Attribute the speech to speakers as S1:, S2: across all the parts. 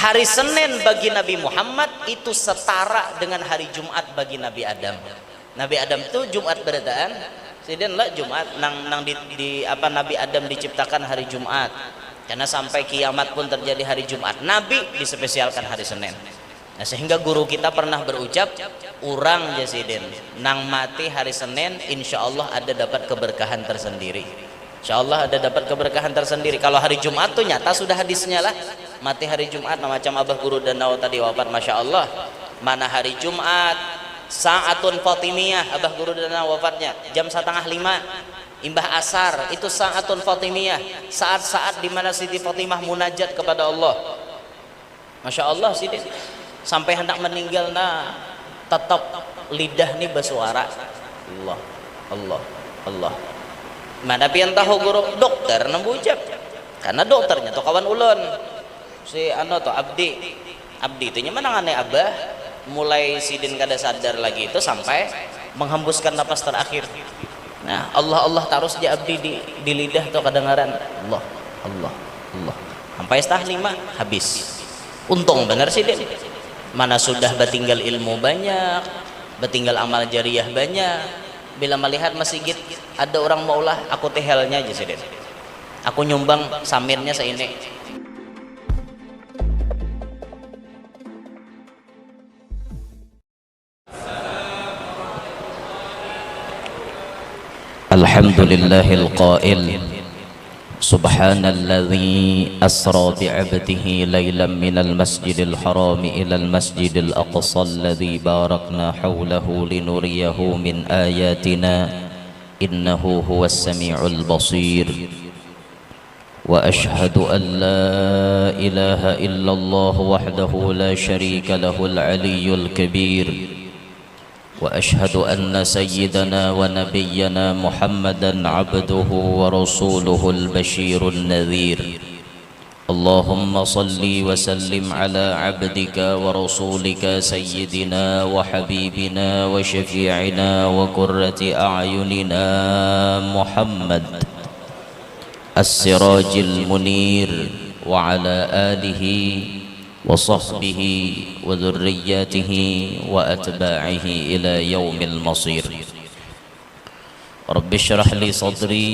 S1: Hari Senin bagi Nabi Muhammad itu setara dengan hari Jumat bagi Nabi Adam. Nabi Adam itu Jumat berdaan, sidin lah Jumat nang Nabi Adam diciptakan hari Jumat. Karena sampai kiamat pun terjadi hari Jumat. Nabi dispesialkan hari Senin. Nah, sehingga guru kita pernah berucap, urang jasidin nang mati hari Senin, insya Allah ada dapat keberkahan tersendiri. Insya Allah ada dapat keberkahan tersendiri. Kalau hari Jumat tuh nyata sudah hadisnya lah. Mati hari Jumat, macam Abah Guru Danau tadi wafat, masya Allah. Mana hari Jumat, saatun Fatimiyah, Abah Guru Danau wafatnya jam 4:30. Imbah asar itu saatun Fatimiyah, saat-saat dimana Siti Fatimah munajat kepada Allah. Masya Allah Siti sampai hendak meninggal tetap lidah nih bersuara Allah Allah Allah. Mana pian tahu guru dokter nembujak karena dokternya tuh kawan ulun si tuh Abdi itu mana aneh Abah mulai sidin kada sadar lagi itu sampai menghembuskan napas terakhir. Nah Allah taruh di Abdi di lidah tuh kedengaran Allah Allah Allah sampai 4:30 habis. Untung bener sidin, mana sudah bertinggal ilmu banyak, bertinggal amal jariah banyak. Bila melihat masjid ada orang maulah, aku tehelnya aja sidin, aku nyumbang samirnya seini. Alhamdulillahil qail subhanalladzi asra bi'abdihi laylan minal masjidil harami ilal masjidil aqsa alladzi barakna hawlahu linuriyahu min ayatina innahu huwas sami'ul basir. Wa ashhadu an la ilaha illallah wahdahu la syarika lahul aliyyul kabir. وأشهد أن سيدنا ونبينا محمدا عبده ورسوله البشير النذير. اللهم صل وسلم على عبدك ورسولك سيدنا وحبيبنا وشفيعنا وقرة أعيننا محمد السراج المنير وعلى آله وصحبه وذرياته وأتباعه إلى يوم المصير. رب اشرح لي صدري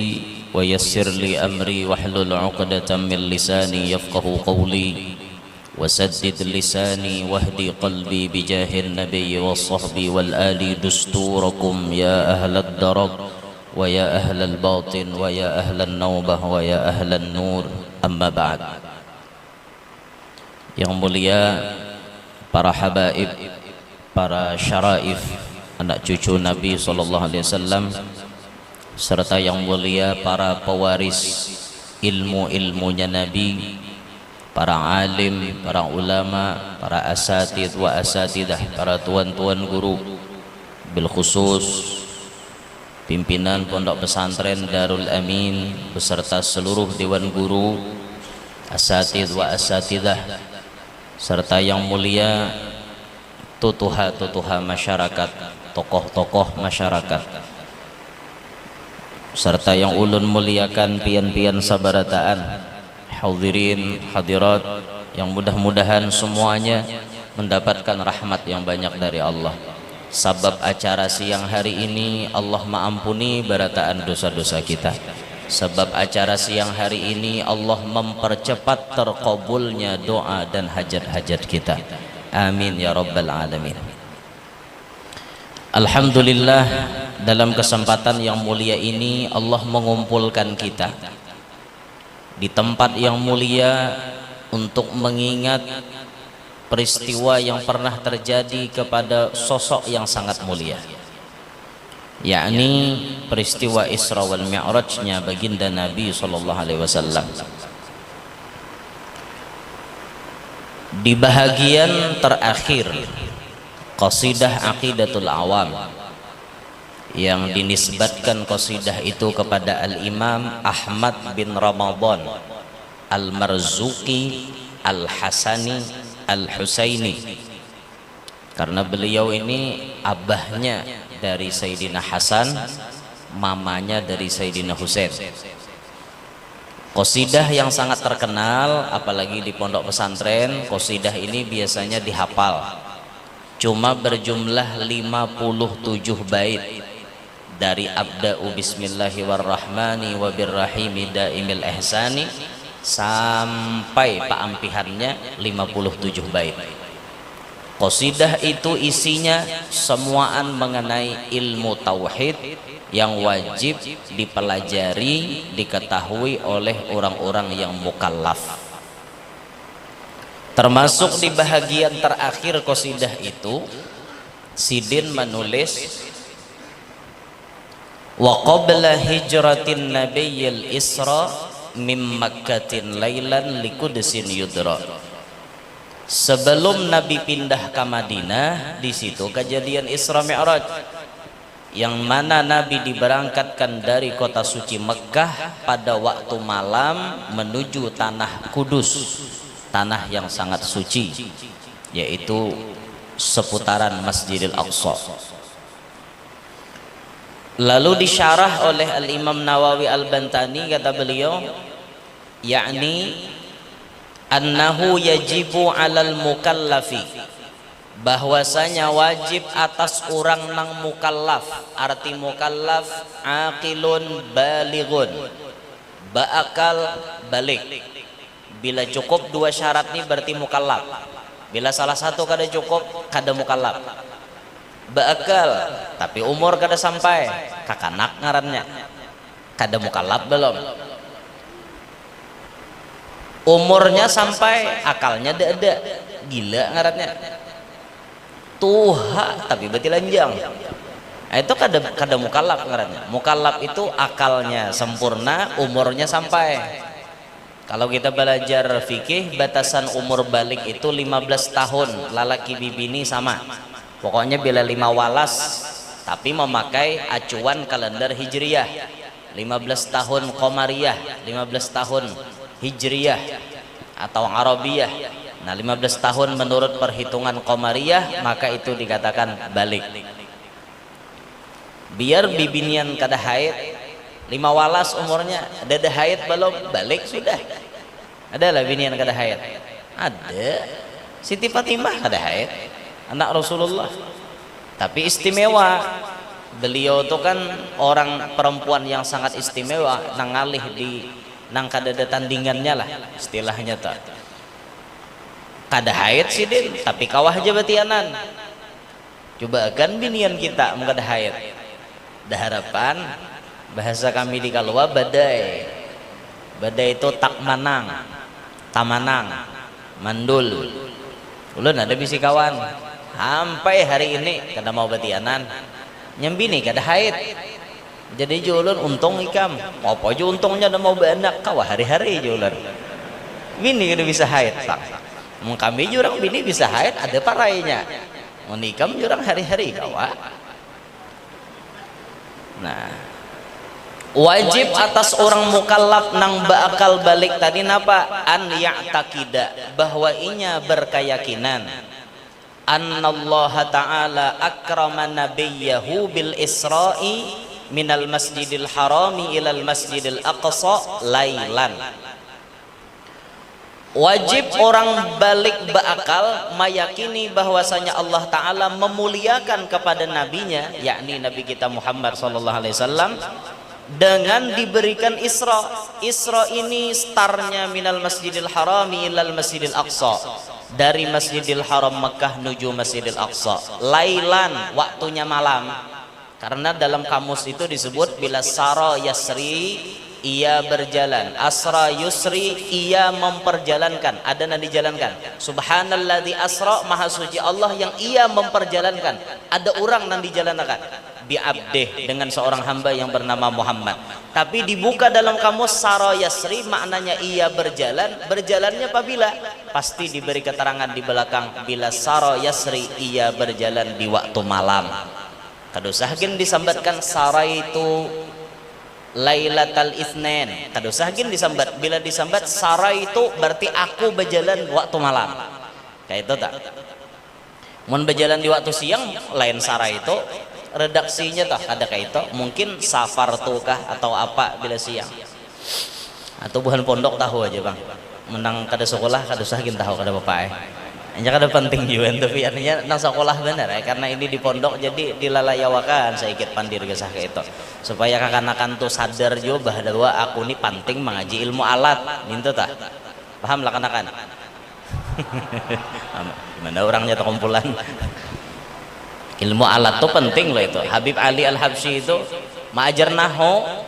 S1: ويسر لي أمري واحلل عقدة من لساني يفقه قولي وسدد لساني واهدي قلبي بجاه النبي والصحب والآل دستوركم يا أهل الدرب ويا أهل الباطن ويا أهل النوبة ويا أهل النور. أما بعد. Yang mulia para habaib, para syaraif, anak cucu Nabi SAW, serta yang mulia para pewaris ilmu-ilmunya Nabi, para alim, para ulama, para asatid wa asatidah, para tuan-tuan guru, bil khusus pimpinan pondok pesantren Darul Amin beserta seluruh dewan guru, asatid wa asatidah, serta yang mulia tutuha masyarakat, tokoh-tokoh masyarakat, serta yang ulun muliakan pian-pian sabarataan, hadirin hadirat yang mudah-mudahan semuanya mendapatkan rahmat yang banyak dari Allah. Sabab acara siang hari ini Allah mengampuni barataan dosa-dosa kita. Sebab acara siang hari ini Allah mempercepat terkabulnya doa dan hajat-hajat kita. Amin ya rabbal alamin. Alhamdulillah, dalam kesempatan yang mulia ini Allah mengumpulkan kita di tempat yang mulia untuk mengingat peristiwa yang pernah terjadi kepada sosok yang sangat mulia, yakni peristiwa Isra wal Mi'rajnya baginda Nabi SAW. Di bahagian terakhir qasidah Aqidatul Awam yang dinisbatkan qasidah itu kepada Al-Imam Ahmad bin Ramadan Al-Marzuki Al-Hasani Al-Husaini, karena beliau ini abahnya dari Sayyidina Hasan, mamanya dari Sayyidina Husain. Qasidah yang sangat terkenal apalagi di pondok pesantren, qasidah ini biasanya dihafal. Cuma berjumlah 57 bait. Dari abda'u bismillahi warrahmani wabirrahimi daimil ihsani sampai paampihannya 57 bait. Qasidah itu isinya semuaan mengenai ilmu tauhid yang wajib dipelajari, diketahui oleh orang-orang yang mukallaf. Termasuk di bahagian terakhir qasidah itu, Sidin menulis, wa qabla hijratin nabiyyil isra mim makkatin lailan likudsin yudra. Sebelum Nabi pindah ke Madinah, di situ kejadian Isra Mi'raj, yang mana Nabi diberangkatkan dari kota suci Mekkah pada waktu malam menuju tanah Kudus, tanah yang sangat suci, yaitu seputaran Masjidil Aqsa. Lalu disyarah oleh Al-Imam Nawawi Al-Bantani, kata beliau, yakni annahu yajibu 'alal mukallafi, bahwasanya wajib atas orang nang mukallaf. Arti mukallaf aqilun balighun, ba'akal balik. Bila cukup dua syarat ini berarti mukallaf. Bila salah satu kada cukup, kada mukallaf. Ba'akal tapi umur kada sampai, kakanak ngarannya, kada mukallaf belum. Umurnya sampai, akalnya ada, gila ngarannya. Tuha tapi berarti lanjang. Nah, itu kada mukallaf ngarannya. Mukallaf itu akalnya sempurna, umurnya sampai. Kalau kita belajar fikih, batasan umur balik itu 15 tahun, lalaki bibini sama. Pokoknya bila 5 walas tapi memakai acuan kalender hijriyah, 15 tahun qamariyah, 15 tahun hijriyah atau arabiyah. Nah, 15 tahun menurut perhitungan qamariyah, maka itu dikatakan balik. Biar bibinian kada haid, 5 walas umurnya, ada haid belum, balik sudah. Ada lah binian kada haid. Ada. Siti Fatimah kada haid, anak Rasulullah. Tapi istimewa. Beliau itu kan orang perempuan yang sangat istimewa, nangalih di nang kada ada tandingannya lah istilahnya tuh. Kada haid Sidin tapi kawah aja batianan. Coba kan binian kita kada haid, dah harapan bahasa kami di Kalua badai. Badai itu tak manang, tamanang, mandul. Ulun ada bisi kawan sampai hari ini kada mau batianan, nyembini kada haid. Jadi julun untung ikam, apa aja untungnya udah mau beranak kawah hari-hari julun. Bini kada bisa haid tak. Kami jurang bini bisa haid ada parainya. Menikam jurang hari-hari kawah. Nah, wajib atas orang mukallaf nang bakal balik tadi napa? An ya'taqida, bahwa inya berkeyakinan annallaha ta'ala akrama nabiyyahu bil isra'i minal masjidil harami ilal masjidil aqsa lailan. Wajib orang balik berakal meyakini bahwasanya Allah Ta'ala memuliakan kepada nabinya, yakni Nabi kita Muhammad SAW, dengan diberikan Isra. Isra ini startnya minal masjidil harami ilal masjidil aqsa, dari Masjidil Haram Mekah menuju Masjidil Aqsa. Lailan, waktunya malam. Karena dalam kamus itu disebut bila sara yasri, ia berjalan, asra yusri, ia memperjalankan, ada yang dijalankan. Subhanalladzi asra, maha suci Allah yang ia memperjalankan, ada orang yang dijalankan bi'abdih, dengan seorang hamba yang bernama Muhammad. Tapi dibuka dalam kamus sara yasri, maknanya ia berjalan. Berjalannya apabila? Pasti diberi keterangan di belakang, bila sara yasri, ia berjalan di waktu malam. Kadusahkin disambatkan sara itu Lailatul Itsnain, kadusahkin disambat. Bila disambat sara itu berarti aku berjalan waktu malam. Kayak itu tak? Mun berjalan di waktu siang lain sara itu. Redaksinya tak ada kayak itu. Mungkin safar tukah atau apa bila siang. atau bukan pondok tahu aja bang menang kada sekolah kada usah kita tahu kada bapak hanya kada penting juga tapi artinya nang sekolah bener karena ini di pondok jadi dilalayawakan sedikit pandir gesah ke itu supaya kakanakan tuh sadar juga bahwa aku ini penting mengaji ilmu alat gitu tak paham lah kanakan gimana orangnya terkumpulan ilmu alat tuh penting loh itu. Habib Ali Al-Habsyi itu mengajar nahu.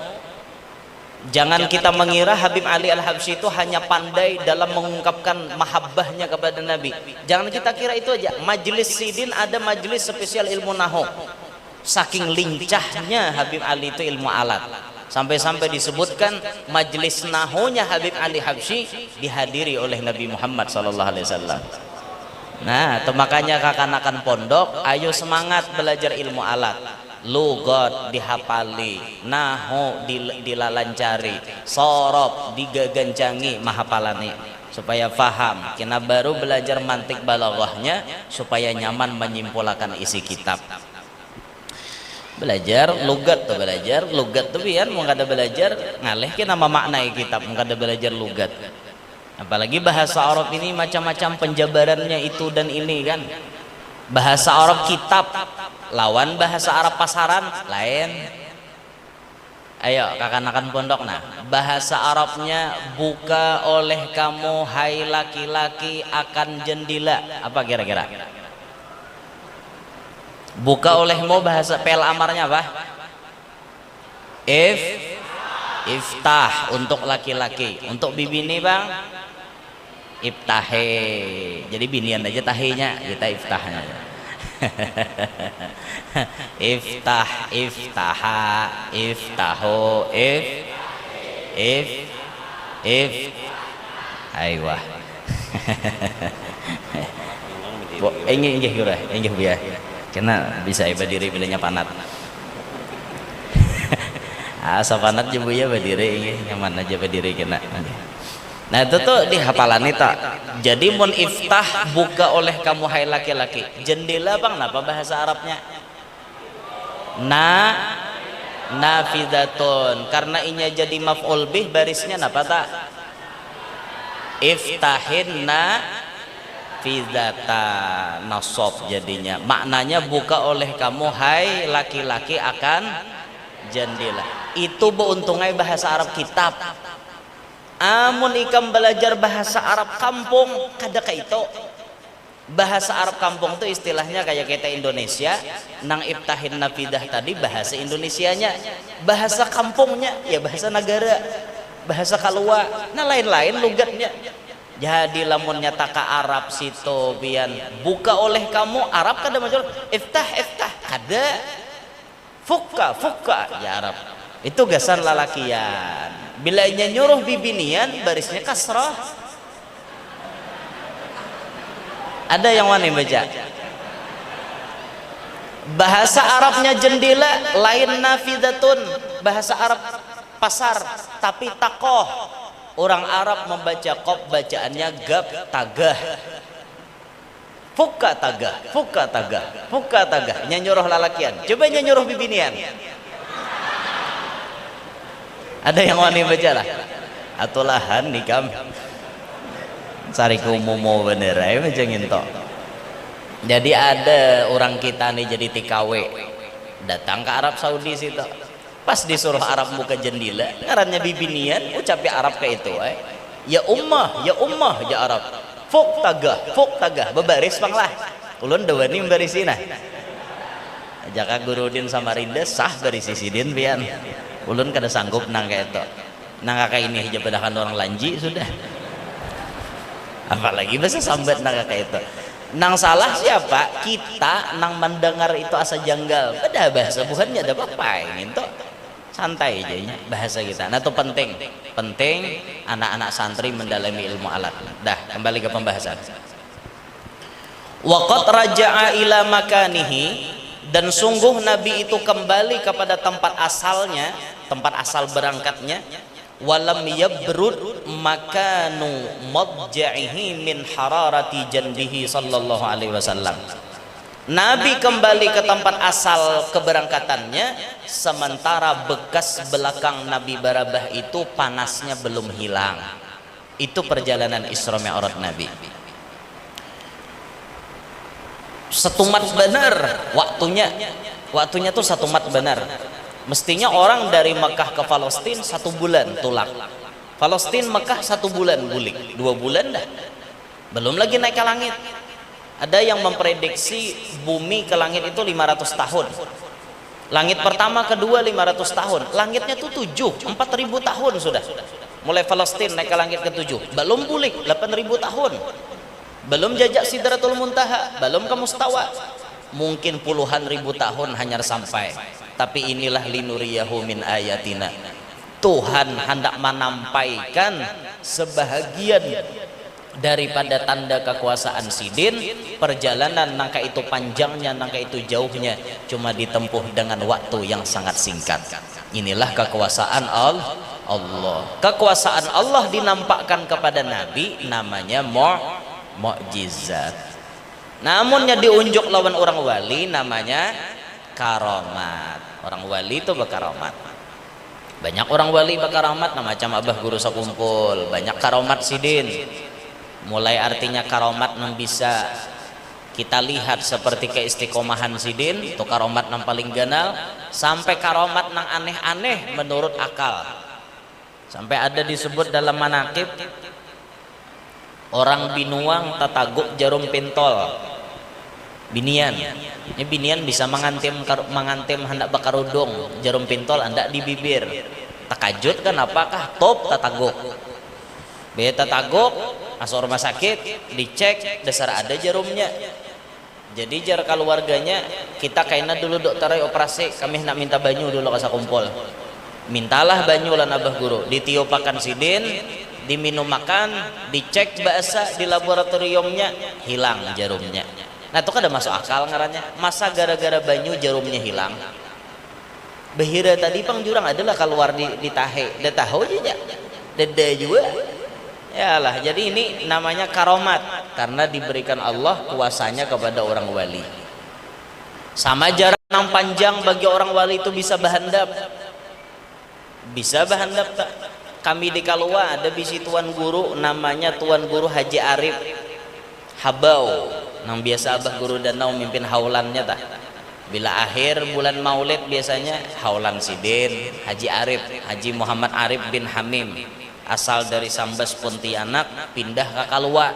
S1: Jangan kita mengira Habib Ali Al-Habsyi itu hanya pandai dalam mengungkapkan mahabbahnya kepada Nabi. Jangan kita kira itu aja. Majelis Sidin ada majelis spesial ilmu nahu. Saking lincahnya Habib Ali itu ilmu alat. Sampai-sampai disebutkan majelis nahunya Habib Ali Habsyi dihadiri oleh Nabi Muhammad SAW. Nah, itu makanya kakanakan pondok, ayo semangat belajar ilmu alat. Lugat dihafali, nahu dilalancari, sorob digagancangi mahapalani supaya faham. Kena baru belajar mantik balaghahnya supaya nyaman menyimpulkan isi kitab. Belajar lugat tuh biar mau kada belajar ngalih kena memaknai kitab, mau kada belajar lugat. Apalagi bahasa Arab ini macam-macam penjabarannya itu dan ini kan. Bahasa Arab kitab lawan bahasa Arab pasaran lain. Ayo kakanakan pondok nah bahasa Arabnya buka oleh kamu hai laki-laki akan jendela apa kira-kira buka olehmu bahasa pel amarnya apa iftah untuk laki-laki untuk bibini bang iftahe jadi binian aja tahinya kita iftahnya iftah iftaha iftahu aywa enggih biar kena bisa berdiri bilanya panat asa panat je bu ya berdiri enggih nyaman aja berdiri kena nah itu tuh di hafalan itu jadi mun iftah buka oleh kamu hai laki-laki jendela bang apa bahasa Arabnya nafidatun karena inya jadi maf'ul bih barisnya napa tak iftahin nafidata nasab jadinya maknanya buka oleh kamu hai laki-laki akan jendela itu beuntungai bahasa Arab kitab. Amun ikam belajar bahasa Arab kampung kada kayak itu bahasa Arab kampung itu istilahnya kayak kita Indonesia nang iftahin nafidah tadi bahasa Indonesianya bahasa kampungnya ya bahasa negara bahasa kalua nah lain-lain lugatnya jadi lamun nyata ka Arab situ pian buka oleh kamu Arab kada macam iftah kada fuka ya Arab itu gasan lalakian bila nya nyuruh bibinian barisnya kasrah ada yang wani baca bahasa Arabnya jendela lain nafidatun bahasa Arab pasar tapi takoh orang Arab membaca qaf bacaannya gab tagah fuka tagah nyuruh lalakian coba nyuruh bibinian ada yang wani baca lah atau lahan nikam sariku mau bener ya macam itu jadi ada orang kita nih jadi TKW datang ke Arab Saudi situ pas disuruh Arab buka jendela ngarannya bibinian ucapnya Arab kayak itu ya ummah ya Arab fuk tagah bebaris bang lah ulun dewani membarisina jaka Gurudin sama Rinda sah barisi sidin pian ulun kada sanggup nang kayak itu nang kakak ini hijab bedakan orang lanji sudah apalagi bisa sambat nang kayak itu nang salah siapa kita nang mendengar itu asa janggal pada bahasa bukannya ada apa-apa itu santai aja bahasa kita nah itu penting anak-anak santri mendalami ilmu alat dah kembali ke pembahasan waqad raja'a ila makanihi dan sungguh Nabi itu kembali kepada tempat asalnya tempat asal berangkatnya walam yabrud makanu madja'ihi min hararati janbihi sallallahu alaihi wasallam Nabi kembali ke tempat asal keberangkatannya, sementara bekas belakang Nabi Barabah itu panasnya belum hilang. Itu perjalanan Isra Mi'raj Nabi. Setumat benar waktunya tuh setumat benar. Mestinya orang dari Mekah ke Palestina 1 bulan tulak, Palestina Mekah 1 bulan bulik, 2 bulan dah, belum lagi naik ke langit. Ada yang memprediksi bumi ke langit itu 500 tahun. Langit pertama, kedua 500 tahun. Langitnya tuh 4.000 tahun sudah. Mulai Palestina naik ke langit ke-7. Belum bulik 8.000 tahun. Belum jajak Sidratul Muntaha, belum ke Mustawa. Mungkin puluhan ribu tahun hanya sampai. Tapi inilah linuriyahu min ayatina. Tuhan hendak menampaikan sebahagian daripada tanda kekuasaan Sidin. Perjalanan nangka itu panjangnya, nangka itu jauhnya, cuma ditempuh dengan waktu yang sangat singkat. Inilah kekuasaan Allah. Kekuasaan Allah dinampakkan kepada Nabi, namanya mukjizat. Namunnya diunjuk lawan orang wali, namanya karomat. Orang wali itu berkaromat. Banyak orang wali berkaromat, nah macam abah guru sakumpul, banyak karomat Sidin. Mulai artinya karomat yang bisa kita lihat seperti keistiqomahan Sidin, itu karomat yang paling ganal, sampai karomat yang aneh-aneh menurut akal. Sampai ada disebut dalam manaqib, orang binuang tataguk jarum pentol. Binian, ini binian bisa mengantem hendak bakarudung, jarum pentol hendak di bibir. Takajut kan apakah top tataguk. Beta tataguk, asal rumah sakit dicek dasar ada jarumnya. Jadi jar keluarganya kita kayaknya dulu dokter operasi, kami nak minta banyu dulu kasa kumpul. Mintalah banyu lan abah guru, ditiupakan Sidin, diminum makan, dicek bahasa di laboratoriumnya, hilang jarumnya. Nah itu kan ada masuk akal ngarannya. Masa gara-gara banyu jarumnya hilang? Bahira tadi pang jurang adalah keluar di tahe, dah tahu aja, dada juga. Yalah, jadi ini namanya karomat karena diberikan Allah kuasanya kepada orang wali. Sama jarak yang panjang bagi orang wali itu bisa bahandap. Bisa bahandap tak? Kami di Kalua ada bisi tuan guru namanya Tuan Guru Haji Arif Habau, yang biasa abah guru danau mimpin haulannya tak? Bila akhir bulan Maulid biasanya haulan Sidin Haji Arif, Haji Muhammad Arif bin Hamim, asal dari Sambas Pontianak, pindah ke Kalua.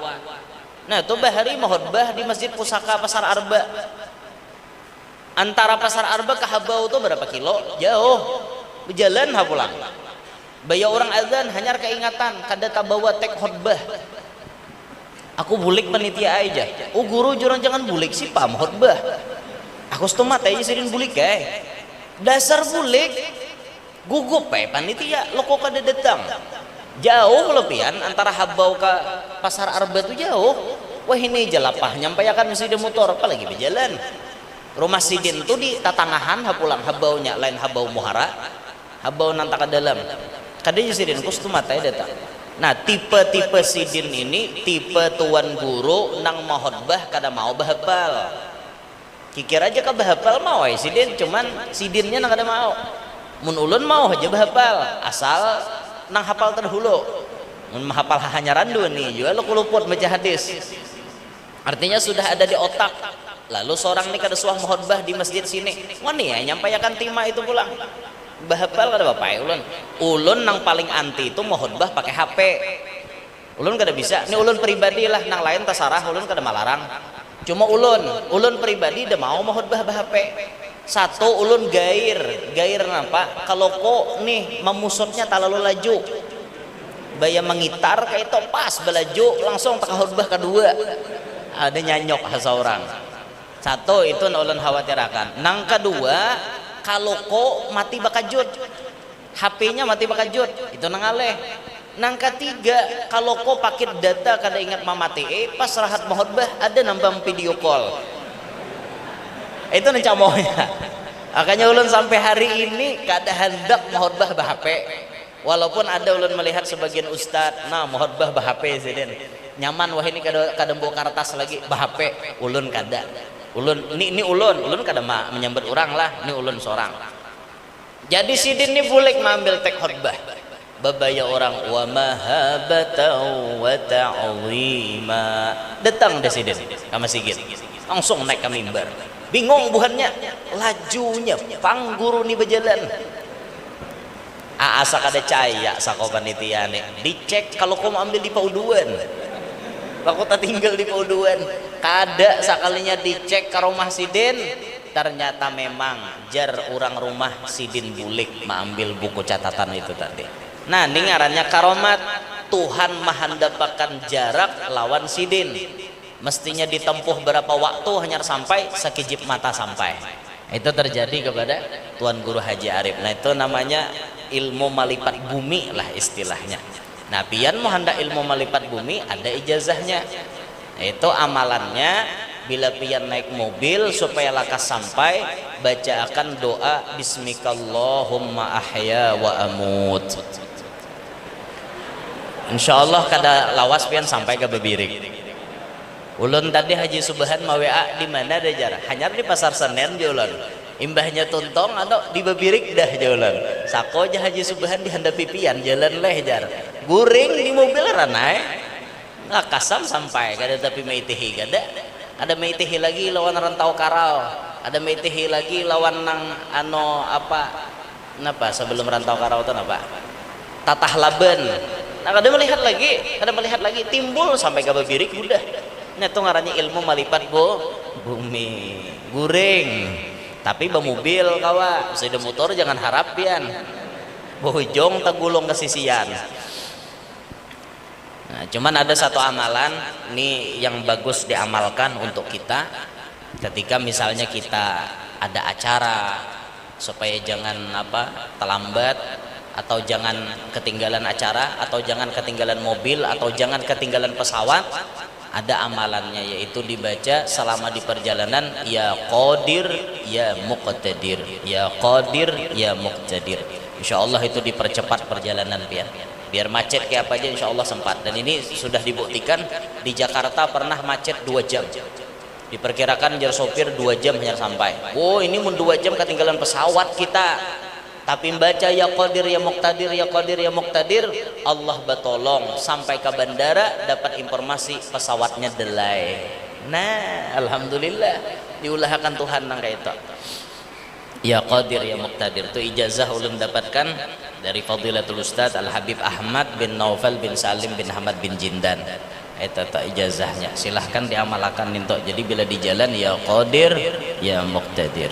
S1: Nah itu bahari mahotbah di Masjid Pusaka Pasar Arba. Antara Pasar Arba ke Habau itu berapa kilo? Jauh, berjalan pulang. Bayar orang azan hanya keingatan kada tabawa tek khotbah. Aku bulik panitia aja. Oh guru jurang jangan bulik sih pam khotbah. Aku stomat aja sering bulik dasar bulik gugup panitia lo kok kada datang. Jauh lepian antara Habau ke Pasar Arba itu jauh. Wah ini jalapah nyampaikan mesti di motor apalagi berjalan. Rumah Sidin itu di tatangahan pulang Habaunya lain Habau Muhara. Habau nanti ke dalam. Kadanya Sidin kus tuh matanya datang. Nah tipe-tipe Sidin ini tipe tuan guru nang mahotbah kada mau bahapal. Kikir aja ke bahapal mau Sidin, cuman Sidinnya nang kada mau. Mun ulun mau aja bahapal asal nang hafal terdahulu. Mun hafal hanya randu nih juga lo kuluput baca hadis. Artinya sudah ada di otak. Lalu seorang nih kada suah mahotbah di masjid sini. Wah nih ya nyampaikan timah itu pulang. Bahapal kada bapak ulun nang paling anti itu mahotbah pakai HP. Ulun kada bisa. Ini ulun pribadi lah, nang lain tasarah ulun kada malarang. Cuma ulun pribadi dah mau mahotbah HP. Satu ulun gair apa? Kalau kok nih memusutnya terlalu laju, baya mengitar kayak itu pas belaju langsung tak khutbah kedua ada nyanyok seorang. Satu itu ulun khawatirkan. Nang kedua kalau kok mati bakajut, HP-nya mati bakajut, itu nang aleh. Nang ketiga kalau kok pakai data kada ingat mamati, pas rahat mahutbah ada nambah video call. Itu nencamohnya. Makanya ulun sampai hari ini kada hendak mahutbah bah-HP. Walaupun ada ulun melihat sebagian ustad, nah mahutbah bah-HP Sidin. Nyaman wah ini kada bawa kertas lagi bah-HP, ulun kada. Ulun ini ulun kada menyambut orang lah, ini ulun seorang. Jadi sidin ini bulik mengambil tek khutbah. Babaya orang wa mahabatan wa ta'zima. Datang deh sidin sama Sigit. Langsung naik ke mimbar. Bingung buhannya, lajunya pangguru nih berjalan. Asa kada caya sako panitia nih. Dicek kalau kau mau ambil di pauduan. Aku tak tinggal di pauduan. Kada sakalinya dicek ke rumah sidin, ternyata memang jar orang rumah sidin bulik mengambil buku catatan itu tadi. Nah, ini ngarannya karomat. Tuhan menghendapkan jarak lawan sidin. Mestinya ditempuh berapa waktu hanya sampai sekijip mata sampai. Itu terjadi kepada Tuan Guru Haji Arif. Nah, itu namanya ilmu melipat bumi lah istilahnya. Nah, pian mau hendak ilmu melipat bumi ada ijazahnya. Itu amalannya bila pian naik mobil supaya lakas sampai, bacakan doa bismikallahumma ahya wa amut. Insyaallah kada lawas pian sampai ke Bebirik. Ulun tadi Haji Subhan mau WA di mana ada jar? Hanya di Pasar Senen jualan. Imbahnya tuntong atau di Bebirik dah jualan. Sako aja Haji Subhan dihandapi pian jalan leh jar. Guring di mobil ranai. Lakasam sampai kada tapi meitihi kada. Ada meitihi lagi lawan Rantau Karau. Ada meitihi lagi lawan nang ano apa? Napa sebelum Rantau Karau itu napa? Tatah Laben. Nah, kada melihat lagi timbul sampai ke Bebirik udah. Ini tuh ngarannya ilmu melipat bumi. Guring. Tapi bermobil kawa, sepeda motor jangan harap pian. Bojong tagulung ke sisian. Nah, cuman ada satu amalan nih yang bagus diamalkan untuk kita ketika misalnya kita ada acara supaya jangan terlambat atau jangan ketinggalan acara atau jangan ketinggalan mobil atau jangan ketinggalan pesawat. Ada amalannya yaitu dibaca selama di perjalanan ya qadir ya muqtadir, ya qadir ya muqtadir. Insyaallah itu dipercepat perjalanan biar macet kayak apa aja insyaallah sempat. Dan ini sudah dibuktikan di Jakarta pernah macet 2 jam. Diperkirakan jar sopir 2 jam hanya sampai. Oh, ini mun 2 jam ketinggalan pesawat kita. Tapi baca ya qadir ya muqtadir ya qadir ya muqtadir, Allah batolong sampai ke bandara dapat informasi pesawatnya delay. Nah, alhamdulillah diulahkan Tuhan nang kayak itu. Ya qadir ya muqtadir itu ijazah ulun dapatkan dari Fadilatul Ustaz Al Habib Ahmad bin Naufal bin Salim bin Ahmad bin Jindan. Itu ijazahnya. Silahkan diamalkan nintok. Jadi bila di jalan ya qadir ya muqtadir.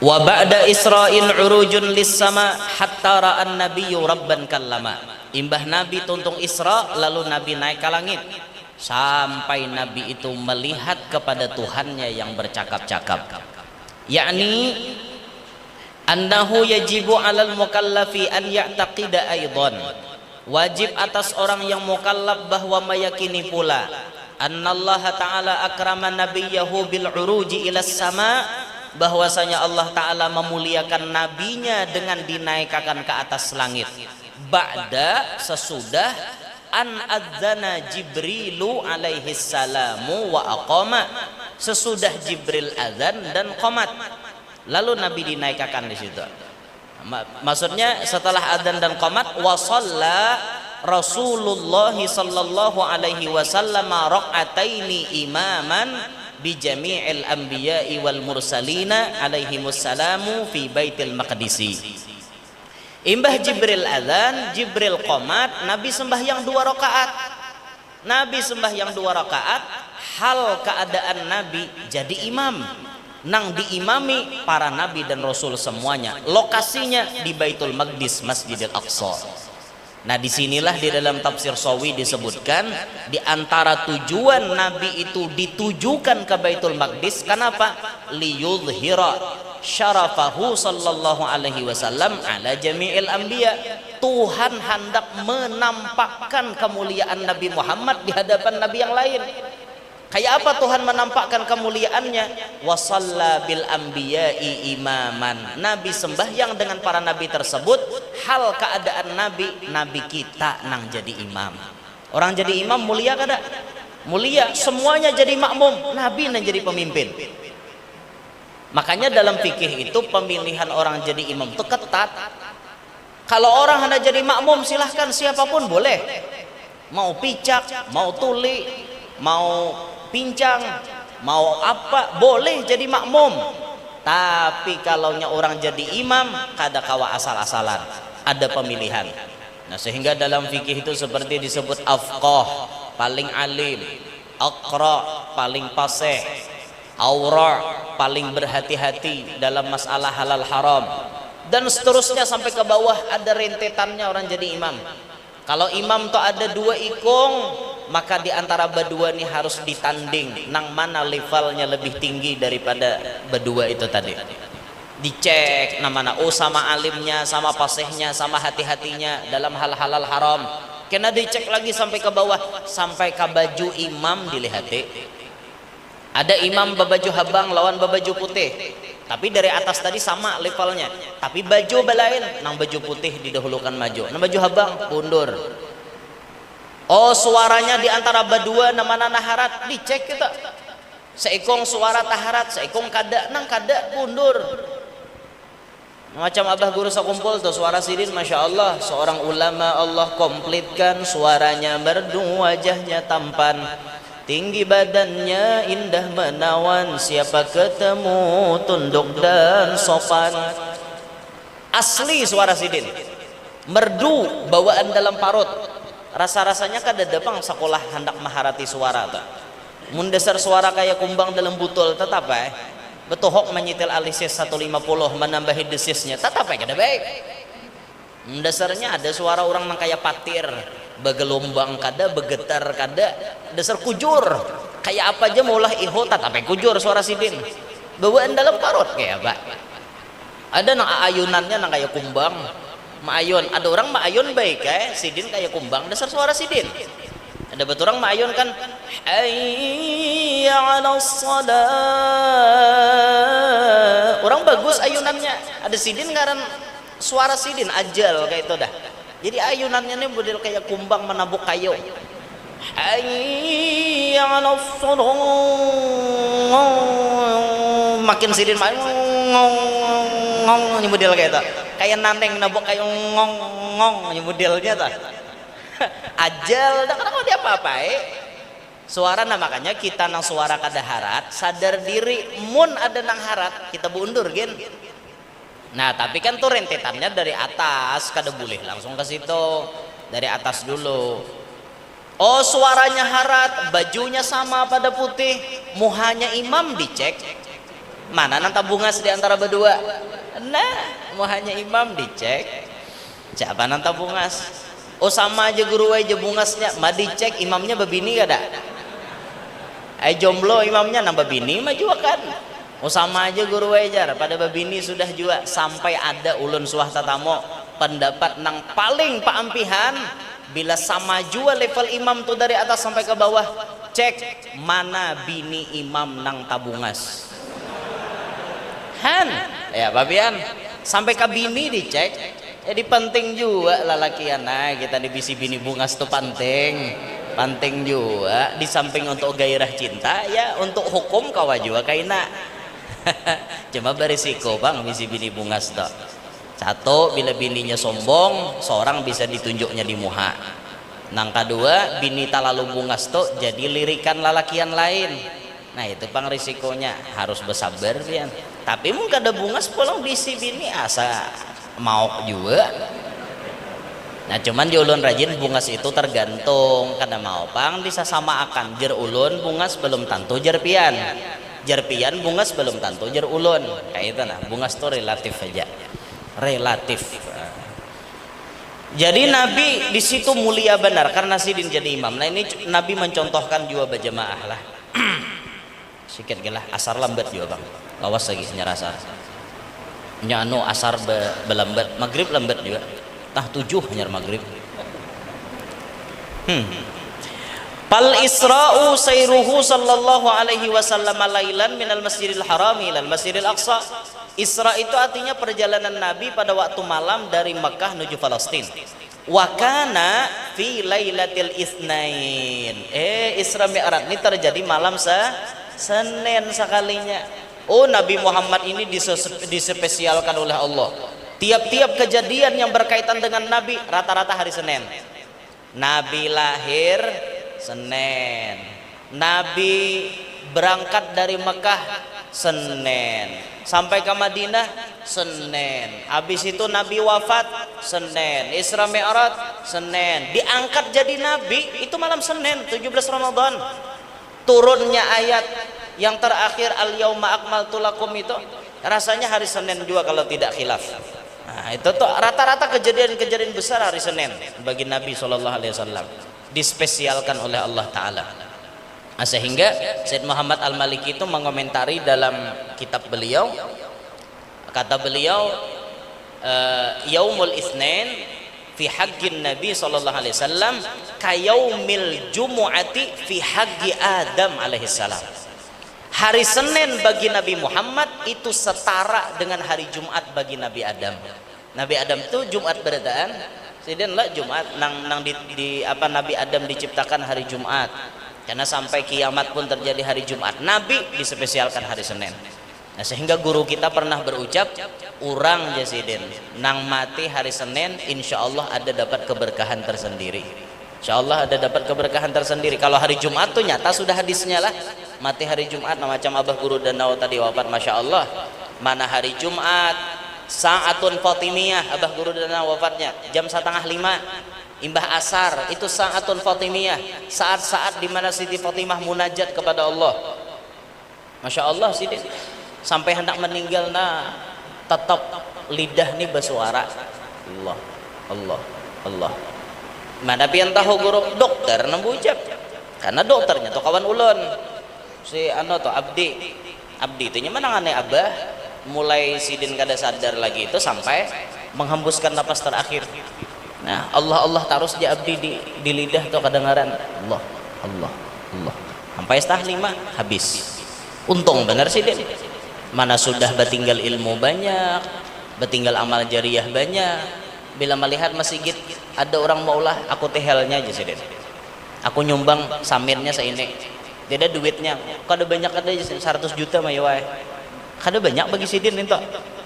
S1: Wa ba'da Isra'il urujun lis sama hatta ra'an nabiyyu rabban kallama. Imbah Nabi tuntung Isra lalu Nabi naik ke langit sampai Nabi itu melihat kepada Tuhannya yang bercakap-cakap. Yakni annahu yajibu 'alal mukallafi an ya'taqida aidan. Wajib atas orang yang mukallaf bahwa meyakini pula annallaha ta'ala akrama nabiyahu bil uruji ila sama, bahwasanya Allah Ta'ala memuliakan nabinya dengan dinaikkan ke atas langit. Ba'da sesudah an adzana Jibrilu alaihi salamu wa aqama, sesudah Jibril azan dan qomat lalu Nabi dinaikkan di situ. Maksudnya setelah adzan dan qomat wa shalla Rasulullah sallallahu alaihi wasallam raq'ataini imaman bi jami'il anbiya'i wal mursalina alaihimussalamu fi baitil maqdisi. Imbah Jibril azan, Jibril qomat, Nabi sembahyang 2 rakaat. Nabi sembahyang 2 rakaat, hal keadaan Nabi jadi imam. Nang diimami para nabi dan rasul semuanya. Lokasinya di Baitul Maqdis, Masjidil Aqsa. Nah, disinilah di dalam tafsir Sawi disebutkan di antara tujuan Nabi itu ditujukan ke Baitul Maqdis. Kenapa? Liyudhhira syarafahu sallallahu alaihi wasallam ala jami'il anbiya. Tuhan hendak menampakkan kemuliaan Nabi Muhammad di hadapan nabi yang lain. Kayak apa Tuhan menampakkan kemuliaannya? Wasalla bil anbiya'i imaman. Nabi sembahyang dengan para nabi tersebut. Hal keadaan nabi kita nang jadi imam. Orang jadi imam mulia kada? mulia, semuanya jadi makmum, Nabi yang jadi pemimpin. Makanya dalam fikih itu pemilihan orang jadi imam itu ketat. Kalau orang hanya jadi makmum silahkan siapapun boleh, mau picak, mau tuli, mau pincang, mau apa boleh jadi makmum. Tapi kalau orang jadi imam kada kawa asal-asalan, ada pemilihan. Nah sehingga dalam fikih itu seperti disebut afqah, paling alim, aqra, paling fasih, aura, paling berhati-hati dalam masalah halal haram, dan seterusnya sampai ke bawah ada rentetannya orang jadi imam. Kalau imam tuh ada 2 ikung, maka di antara berdua ini harus ditanding nang mana levelnya lebih tinggi daripada berdua itu tadi. Dicek namanya, oh sama alimnya, sama fasihnya, sama hati-hatinya dalam hal halal haram. Kena dicek lagi sampai ke bawah, sampai ke baju imam dilihati. Ada imam berbaju habang lawan berbaju putih, tapi dari atas tadi sama levelnya, tapi baju belain, nang baju putih didahulukan maju, nang baju habang mundur. Oh suaranya di antara berdua namanya naharat, dicek kita. Seikong suara taharat, seikong kada, nang kada mundur. Macam abah guru sakumpul tuh suara sidin, masya Allah, seorang ulama Allah komplitkan, suaranya merdu, wajahnya tampan, tinggi badannya indah menawan, siapa ketemu tunduk dan sopan. Asli suara sidin, merdu, bawaan dalam parut. Rasa-rasanya kada dapang sekolah hendak maharati suara ta. Mun dasar suara kayak kumbang dalam butul tetap betohok menyitil alisis 150 menambahi desisnya tetap kada baik. Dasarnya ada suara orang nang kayak patir, begelombang kada, begetar kada, dasar kujur. Kayak apa aja maulah iho tetap kujur suara sidin. Bawaan dalam parut kayak apa? Ada nang ayunannya nang kayak kumbang. Maayun, ada orang maayun baik sidin kayak kumbang, dasar suara sidin. Ada betul orang maayun kan, hayya 'alas shalah. Orang bagus ayunannya, ada sidin ngaran suara sidin ajal kayak itu dah. Jadi ayunannya ini model kayak kumbang menabuk kayu. Hayya 'alas shalah. Makin sidin main ngong model kayak itu. Kayak naneng nabok kayak ngong modelnya tuh. Ajal dah kenapa dia apa-apa suara. Nah makanya kita nang suara kada harat sadar diri, mun ada nang harat kita bundur gen. Nah tapi kan tuh rentetannya dari atas, kada boleh langsung ke situ, dari atas dulu. Oh suaranya harat, bajunya sama pada putih, muhanya imam dicek, mana nang tabungas di antara berdua. Nah muhanya imam dicek, siapa nang tabungas. Oh sama aja guru aja bungasnya, mah dicek imamnya babini kada. Jomblo imamnya nambah bini mah juga kan. Oh sama aja guru ajar pada babini sudah juga. Sampai ada ulun suah tatamo pendapat nang paling paampihan, bila sama juga level imam tuh dari atas sampai ke bawah, cek mana bini imam nang tabungas. Han ya babian sampai ke bini dicek. Jadi penting juga lalakian kita dibisi bini bungas tuh penting juga, di samping untuk gairah cinta ya untuk hukum kawa juga kaina. Cuma berisiko bang bisi bini bungas tuh. Satu, bila bininya sombong seorang bisa ditunjuknya di muha. Nang kedua, bini talalu bungas tuh jadi lirikan lalakian lain. Nah itu bang risikonya, harus bersabar pian. Tapi mungkin ada bungas pulang bisi bini asa mau juga. Nah cuman di ulun rajin bungas itu tergantung karena mau pang bisa sama akan jer ulun bungas belum tentu jer pian bungas belum tentu jer ulun kayak itu. Nah bungas itu relatif aja, relatif. Jadi Nabi di situ mulia benar karena sidin jadi imam. Nah ini Nabi mencontohkan juga berjamaah lah. Sikit gelah asar lambat juga bang, lawas lagi nyarasa nyano asar belambat, maghrib lambat juga, tah 7 hanyar maghrib. Pal Isra'u sayruhu sallallahu alaihi wasallam lailan minal masjidil harami ilal masjidil aqsa. Isra itu artinya perjalanan Nabi pada waktu malam dari Mekah menuju Palestina. Wakana fi lailatil isnain. Isra Mi'raj ini terjadi malam Senin sekalinya. Oh, Nabi Muhammad ini dispesialkan oleh Allah. Tiap-tiap kejadian yang berkaitan dengan Nabi rata-rata hari Senin. Nabi lahir Senin. Nabi berangkat dari Mekah Senin. Sampai ke Madinah Senin. Habis itu Nabi wafat Senin. Isra Mi'raj Senin. Diangkat jadi Nabi itu malam Senin 17 Ramadan. Turunnya ayat yang terakhir al-yauma akmaltu lakum itu rasanya hari Senin juga kalau tidak khilaf. Nah, itu tuh rata-rata kejadian-kejadian besar hari Senin bagi Nabi SAW dispesialkan oleh Allah Ta'ala. Nah, sehingga Sayyid Muhammad Al-Maliki itu mengomentari dalam kitab beliau, kata beliau, yaumul isnin fi haqqin Nabi SAW kayaumil jumu'ati fi haqqi Adam alaihissalam. Hari Senin bagi Nabi Muhammad itu setara dengan hari Jumat bagi Nabi Adam. Nabi Adam itu Jumat berdaan, sidin lah Jumat nang di apa Nabi Adam diciptakan hari Jumat. Karena sampai kiamat pun terjadi hari Jumat. Nabi dispesialkan hari Senin. Nah, sehingga guru kita pernah berucap, urang jasidin nang mati hari Senin, insya Allah ada dapat keberkahan tersendiri. Insya Allah ada dapat keberkahan tersendiri. Kalau hari Jumat tuh nyata sudah hadisnya lah. Mati hari Jumat, nah macam Abah Guru Danau tadi wafat, masya Allah. Mana hari Jumat, Sa'atun Fatimiyah, Abah Guru Danau wafatnya jam 4:30. Imbah asar itu Sa'atun Fatimiyah, saat-saat di mana Siti Fatimah munajat kepada Allah. Masya Allah Siti sampai hendak meninggal nah tetap lidah nih bersuara Allah Allah Allah. Mana pian tahu guru dokter nembujak karena dokternya tuh kawan ulun si ano tuh Abdi itu mana aneh Abah mulai sidin kada sadar lagi itu sampai menghembuskan napas terakhir. Nah Allah taruh di Abdi di lidah tuh kedengaran Allah Allah Allah sampai 4:30 habis. Untung benar sidin, mana sudah bertinggal ilmu banyak, bertinggal amal jariah banyak. Bila melihat masjid ada orang maulah, aku tehelnya aja sidin, aku nyumbang samirnya seini, tidak duitnya kada banyak, ada 100 juta mah ya wae kada banyak bagi sidin itu.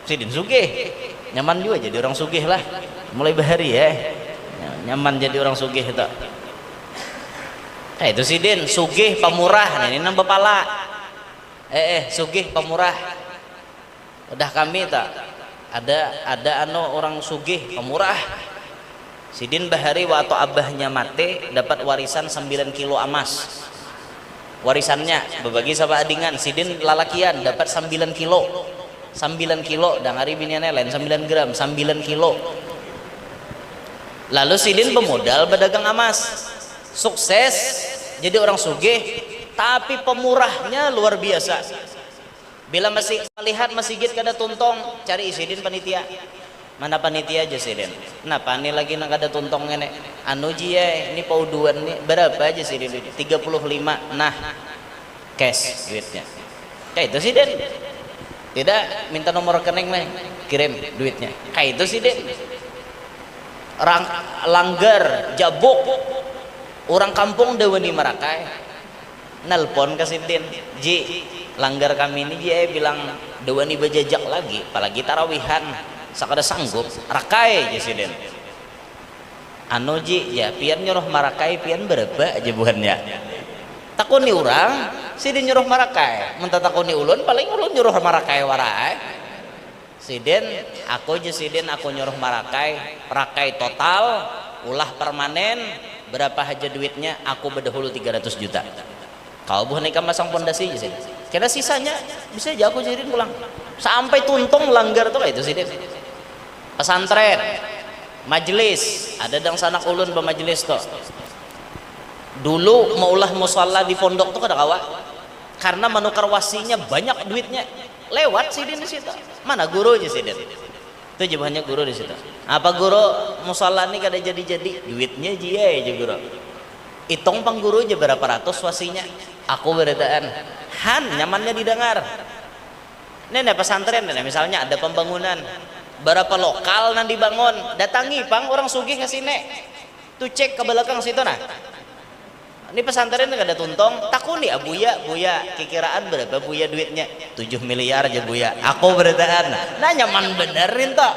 S1: Sidin sugih nyaman juga jadi orang sugih lah mulai bahari ya, nyaman jadi orang sugih itu. Itu sidin sugih pemurah, ini nambah pala sugih pemurah. Udah kami tak ada orang sugih pemurah. Sidin bahari waktu abahnya mati dapat warisan 9 kilo emas. Warisannya berbagi sama adingan. Sidin lalakian dapat 9 kilo. 9 kilo dan hari biniannya lain 9 gram 9 kilo. Lalu sidin pemodal berdagang emas. Sukses jadi orang sugih, tapi pemurahnya luar biasa. Bila masih melihat masjid kada tuntong, cari sidin panitia. Mana panitia aja sidin? Kenapa nih lagi nang kada tuntong ini? Anu ji ya, ini pauduan nih berapa aja sidin? 35. Nah, cash duitnya. Kayak itu sidin. Tidak minta nomor rekening nih, kirim duitnya. Kayak itu sidin. Langgar, jabuk. Orang kampung dewani Marakai. Nelpon ke sidin, Ji, langgar kami ini dia bilang dewani bejajak lagi, apalagi tarawihan sakada sanggup rakai aja sidin. Anu Ji ya pian nyuruh Marakai pian berapa aja buhannya takuni orang sidin nyuruh Marakai mentah takuni ulun paling ulun nyuruh Marakai warai sidin aku aja sidin aku nyuruh Marakai rakai total ulah permanen berapa aja duitnya aku bedahulu 300 juta. Kau buah nikah masang pondasi aja sih. Kira sisanya bisa aja aku jadiin pulang. Sampai tuntung langgar tuh kayak itu sih. Pesantren, majelis, ada dang sanak ulun bermajelis tuh. Dulu maulah musalla di pondok tuh kada kawa. Karena menukar wasinya banyak duitnya. Lewat sih di situ. Mana guru aja sih itu jawabannya guru di situ. Apa guru musalla ini kada jadi duitnya jia aja guru. Hitung pang guru aja berapa ratus wasinya. Aku beritaan han nyamannya didengar. Nenek pesantren nenek misalnya ada pembangunan berapa lokal nan dibangun, datangi pang orang sugih ke sini tuh, cek ke belakang situ. Nah ini pesantren nggak ada tuntong, takuni buya kikiraan berapa buya duitnya? 7 miliar aja buya. Aku beritaan nah nyaman benerin toh,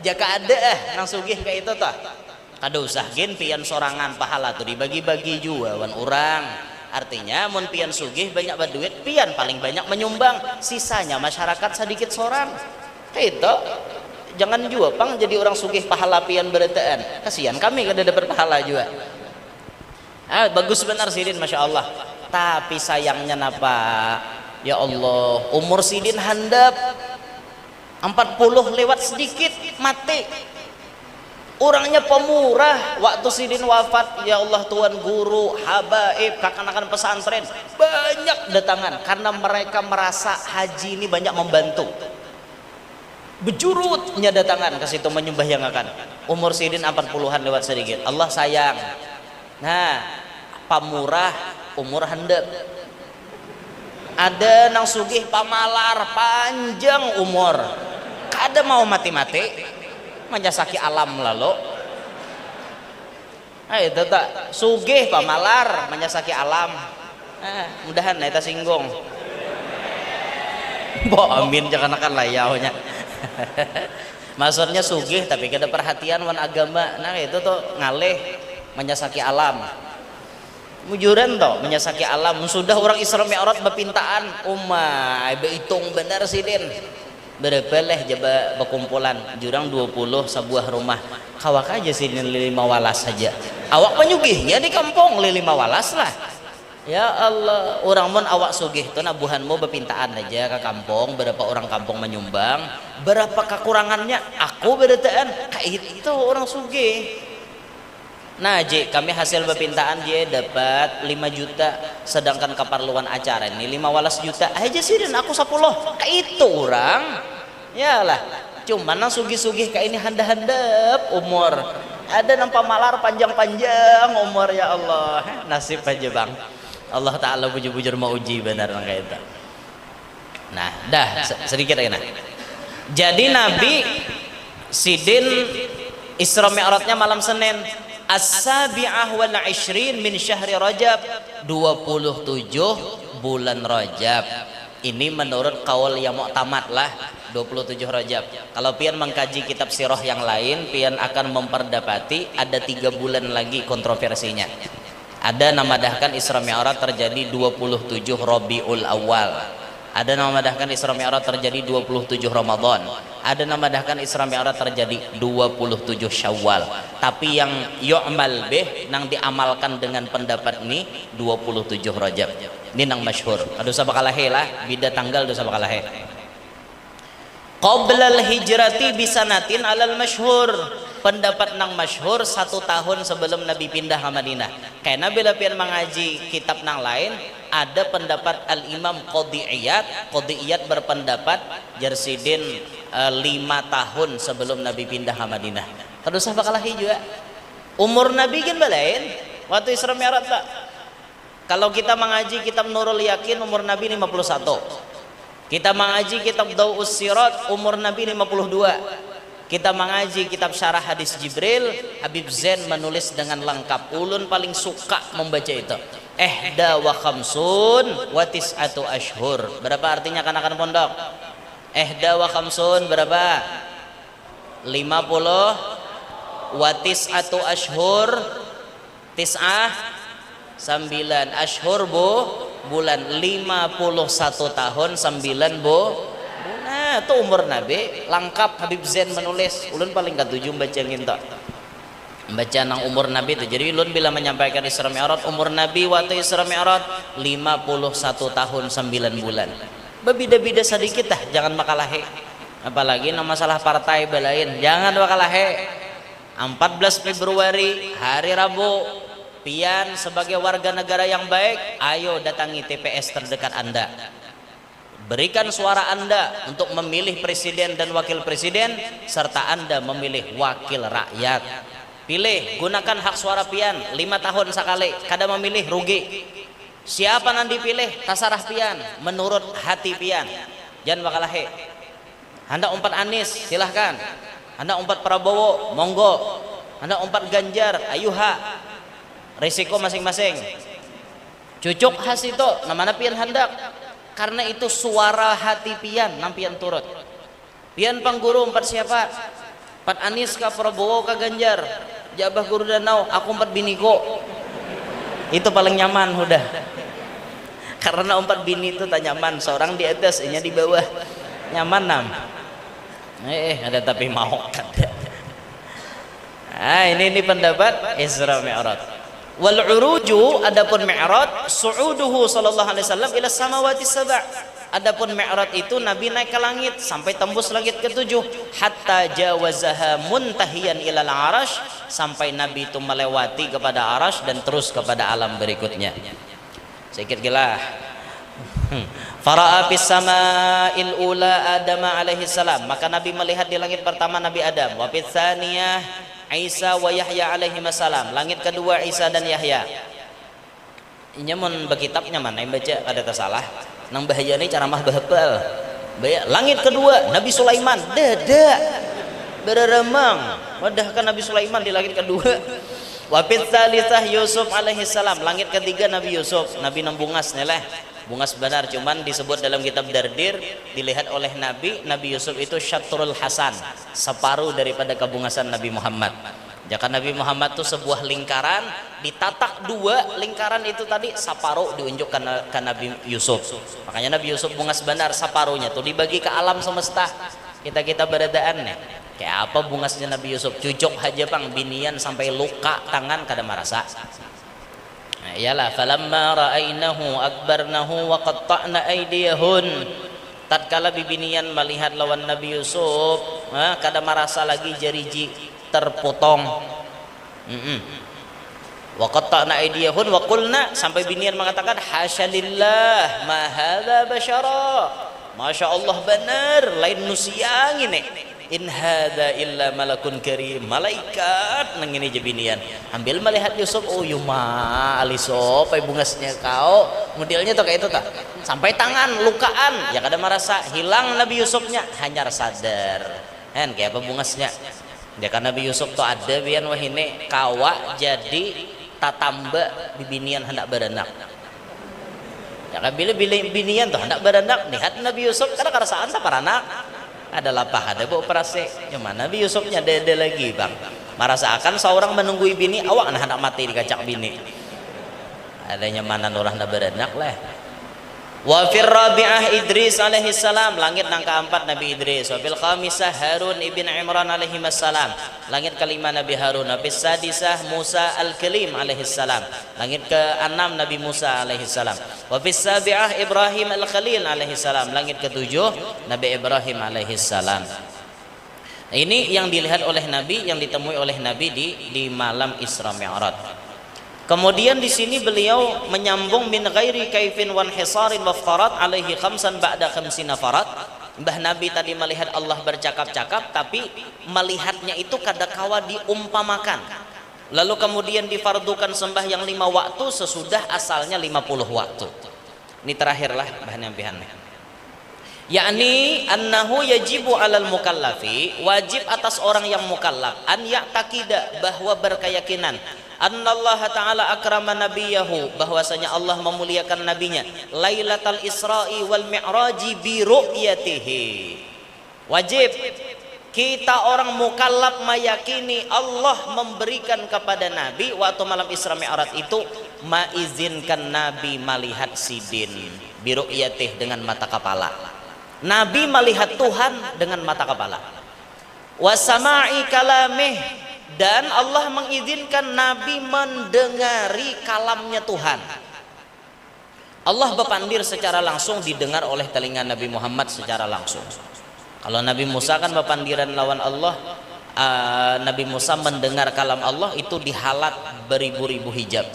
S1: jaka ada nang sugih kayak itu toh, kada usah gen pian sorangan pahala tuh dibagi-bagi juga wan orang. Artinya mun pian sugih banyak berduit, pian paling banyak menyumbang, sisanya masyarakat sedikit sorang kayak itu. Jangan juga pang jadi orang sugih pahala pian beritaan, kasihan kami kada dapat pahala juga. Bagus benar Sidin, Masya Allah. Tapi sayangnya napa ya Allah, umur Sidin handap 40 lewat sedikit mati. Orangnya pemurah. Waktu Sidin wafat, ya Allah, tuan guru, habaib, kakak-kakak pesantren banyak datangan karena mereka merasa haji ini banyak membantu. Bejurutnya datangan ke situ menyembah yang akan. Umur Sidin 40-an lewat sedikit. Allah sayang. Nah, pamurah umur handap. Ada nang sugih pamalar panjang umur, kada mau mati-mati menjasaki alam lalu. Itu tak sugih pamalar menjasaki alam. Mudahan eta singgung. Bo amin jangan akan layaunya. Maksudnya sugih tapi kada perhatian wan agama. Nah itu tuh ngalih menyasaki alam. Mujuran toh menyasaki alam. Sudah orang Isra Mi'raj bepintaan behitung benar Sidin. Berapa leh jaba berkumpulan jurang 20 sebuah rumah. Kawak aja Sidin 5 walas saja. Awak penyugihnya di kampung 5 walas lah. Ya Allah, orang mun awak sugih tuh nabuhanmu bepintaan aja ke kampung, berapa orang kampung menyumbang, berapa kekurangannya aku beritaan kayak itu orang sugih. Nah Ji, kami hasil bepintaan dia dapat 5 juta, sedangkan keperluan acara ini 15 juta aja sih, dan aku 10 kayak itu orang. Ya lah, cuman nang sugih-sugih kayak ini handap-handap umur, ada nampak malar panjang-panjang umur. Ya Allah, nasib aja bang. Allah Ta'ala bujur-bujur mau uji benar kayak itu. Nah dah sedikit lagi. Nah jadi Nabi Sidin Isra Mi'rajnya malam Senin As-sabi'ah wal 'ishrin min syahri Rajab, 27 bulan Rajab. Ini menurut kaul yang mu'tamad lah 27 Rajab. Kalau pian mengkaji kitab sirah yang lain, pian akan memperdapati ada 3 bulan lagi kontroversinya. Ada namadahkan Isra Mi'raj terjadi 27 Rabiul Awal. Ada namadahkan Isra Mi'raj terjadi 27 Ramadan. Ada namadahkan Isra Mi'raj terjadi 27 Syawal. Tapi yang yu'mal bih nang diamalkan dengan pendapat ini 27 Rajab. Ini nang masyhur. Dosa bakalahe lah, bida tanggal dosa bakalahe. Qablal hijrati bisanatin alal masyhur. Pendapat nang masyhur 1 tahun sebelum Nabi pindah ke Madinah. Karena bila pian mengaji kitab nang lain, ada pendapat Al-Imam Qadiyat berpendapat Jarsidin 5 tahun sebelum Nabi pindah ke Madinah. Terus apa kalah juga umur Nabi kan balain waktu Isra Mi'raj tak. Kalau kita mengaji kitab Nurul Yakin umur Nabi 51. Kita mengaji kitab Dau'us Sirat umur Nabi 52. Kita mengaji kitab syarah hadis Jibril, Habib Zain menulis dengan lengkap. Ulun paling suka membaca itu. Ihda wa khamsun wa tis'atu ashhur. Berapa artinya kanakan pondok? Ihda wa khamsun berapa? 50. Wa tis'atu ashhur, tis'ah 9. Ashhur bulan 51 tahun 9 Nah itu umur Nabi lengkap. Habib Zain menulis. Ulun paling ketujuh baca gitu, baca nang umur Nabi itu. Jadi ulun bila menyampaikan Isra Mi'raj, umur Nabi waktu Isra Mi'raj 51 tahun 9 bulan. Berbeda-beda sedikit dah, jangan makalahe. Apalagi nama masalah partai belain, jangan makalahe. 14 Februari hari Rabu, pian sebagai warga negara yang baik, ayo datangi TPS terdekat Anda. Berikan suara Anda untuk memilih presiden dan wakil presiden, serta Anda memilih wakil rakyat. Pilih, gunakan hak suara pian 5 tahun sekali. Kada memilih rugi. Siapa nanti pilih tasarah pian menurut hati pian. Jangan bakalahe. Hendak umpat Anies, silahkan. Hendak umpat Prabowo, monggo. Hendak umpat Ganjar, ayuha. Risiko masing-masing. Cucuk khas itu, namanya pian hendak. Karena itu suara hati pian, nampian turut. Pian pangguru umpat siapa? Umpat Anies ka Prabowo ka Ganjar. Jabah guru danau, aku umpat biniko. Itu paling nyaman udah. Karena umpat bini itu tak nyaman, seorang di atas, inya di bawah. Nyaman nam. Ada tapi mau kada. Ini pendapat Isra Mi'raj. Wal uruju, adapun Mi'raj su'uduhu sallallahu alaihi wasallam ila samawati sab'a. Adapun Mi'raj itu Nabi naik ke langit sampai tembus langit ke-7, hatta jawazaha muntahiyan ilal arash, sampai Nabi itu melewati kepada arash dan terus kepada alam berikutnya. Sedikit gelah. Fara'a fis sama'il ula Adam alaihi salam, maka Nabi melihat di langit pertama Nabi Adam, wa fis tsaniyah Isa wa Yahya alaihi salam, langit kedua Isa dan Yahya. Inya mun bekitabnya mana yang baca ada tersalah. Nang bahaya ini cara mah bahapal. Langit kedua Nabi Sulaiman, dadak bereremang wadahkan Nabi Sulaiman di langit kedua. Wa fis tsalisah Yusuf alaihi salam, langit ketiga Nabi Yusuf, Nabi nembungas neleh. Bungas benar, cuman disebut dalam kitab Dardir, dilihat oleh Nabi Yusuf itu syatrul hasan, separuh daripada kebungasan Nabi Muhammad. Jika Nabi Muhammad itu sebuah lingkaran, ditatak dua lingkaran itu tadi separuh diunjukkan ke Nabi Yusuf. Makanya Nabi Yusuf bungas benar, separuhnya tuh dibagi ke alam semesta. Kita beradaan nih. Kayak apa bungasnya Nabi Yusuf? Cucuk aja bang, binian sampai luka tangan kada merasa. Iyalah, falamma ra'ainahu akbarnahu wa qatta'na aydiyahun. Tatkala bibinian melihat lawan Nabi Yusuf, kada merasa lagi jariji terpotong. Wa qatta'na aydiyahun wa qulna, sampai binian mengatakan hasyalillah ma hadza basyara. Masya Allah benar, lain nusiang ini. In hadza illa malakun karim, malaikat nang ini jebinian. Ambil melihat Yusuf, oh yuma alisop ay bungasnya kau modelnya tuh kayak itu tak sampai tangan lukaan ya kada merasa, hilang Nabi Yusufnya, hanya sadar kan kayak apa bungasnya. Ya kan Nabi Yusuf tuh ada bian wahine kawa jadi tatamba bibinian hendak beranak. Ya kan bila binian tuh hendak beranak, lihat Nabi Yusuf kada kerasaan tak paranak. Ada lapah, ada operasi. Cuma Nabi Yusufnya dede lagi bang. Merasakan seorang menunggu bini, awak nah hendak mati di kacak bini. Adanya mana orang nak beranak lah. Wa fir rabi'ah Idris alaihi salam, langit nang keempat Nabi Idris. Wa fil khamisah Harun ibn Imran alaihi salam, langit kelima Nabi Harun. Wa fis sadisah Musa al-Kalim alaihi salam, langit keenam Nabi Musa alaihi salam. Wa fis sabi'ah Ibrahim al-Khalil alaihi salam, langit ketujuh Nabi Ibrahim alaihi salam. Ini yang dilihat oleh Nabi, yang ditemui oleh Nabi di malam Isra Mi'raj. Kemudian di sini beliau menyambung min ghairi kaifin wan hisarin waftarat alaihi khamsan ba'da khamsina farat. Mbah Nabi tadi melihat Allah bercakap-cakap, tapi melihatnya itu kadakawa diumpamakan. Lalu kemudian difardukan sembahyang 5 waktu sesudah asalnya 50 waktu. Ini terakhirlah bahan yang yakni annahu yajibu alal mukallafi, wajib atas orang yang mukallaf an ya'taqida, bahwa berkeyakinan annallaha ta'ala akrama nabiyahu, bahwasanya Allah memuliakan nabinya lailatal isra'i wal mi'raji bi ru'yatihi. Wajib kita orang mukallaf meyakini Allah memberikan kepada Nabi waktu malam Isra Mi'raj itu mengizinkan Nabi melihat sidin bi ru'yatihi, dengan mata kepala. Nabi melihat Tuhan dengan mata kepala. Wasama'i kalamih, dan Allah mengizinkan Nabi mendengari kalamnya Tuhan. Allah berpandir secara langsung, didengar oleh telinga Nabi Muhammad secara langsung. Kalau Nabi Musa kan berpandiran lawan Allah, Nabi Musa mendengar kalam Allah itu dihalat beribu-ribu hijab.